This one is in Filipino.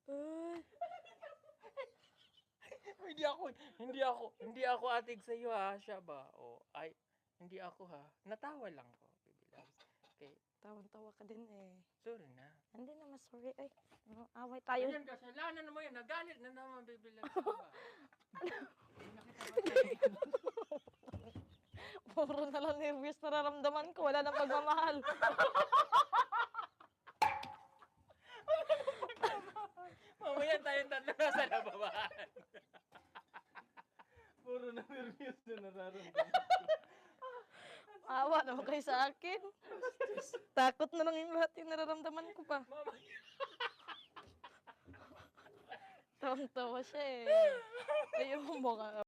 Ay, Hindi ako atig sa iyo ha, siya ba? O, ay, hindi ako ha. Natawa lang ko, Baby Loves. Okay, tawang-tawa ka din eh. sorry na. Hindi naman sorry. Ay, away tayo. Ayan, kasalanan mo yan. Nagalit na naman, Baby Loves. Ano ba? Hindi na kita patayin. Puro na lang nervous nararamdaman ko. Wala nang pagmamahal. Mamaya tayong tatlo nasa labahan. Puro na nervyos na nararamdaman. Awa naman kayo sa akin. Takot na lang yung lahat yung nararamdaman ko pa. Mamaya. Tawang-tawa siya eh. Ayun mo ka.